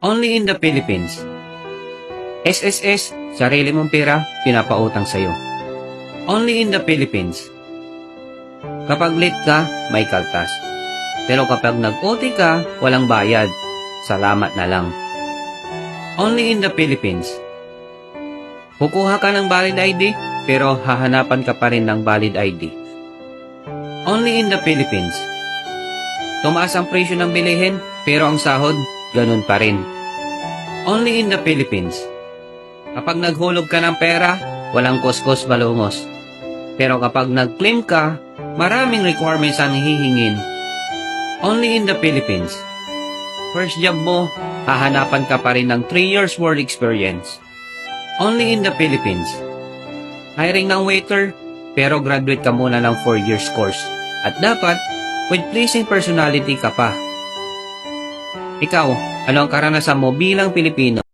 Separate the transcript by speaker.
Speaker 1: Only in the Philippines. SSS, sarili mong pera, pinapautang sa'yo. Only in the Philippines. Kapag late ka, may kaltas. Pero kapag nag-OT ka, walang bayad. Salamat na lang. Only in the Philippines. Kukuha ka ng valid ID, pero hahanapan ka pa rin ng valid ID. Only in the Philippines. Tumaas ang presyo ng bilihin, pero ang sahod, ganun pa rin. Only in the Philippines. Kapag naghulog ka ng pera, walang kuskus balungos. Pero kapag nag-claim ka, maraming requirements ang hihingin. Only in the Philippines. First job mo, hahanapan ka pa rin ng 3 years work experience. Only in the Philippines. Hiring ng waiter, pero graduate ka muna ng 4 years course. At dapat, with pleasing personality ka pa. Ikaw, ano ang karanasan mo bilang Pilipino?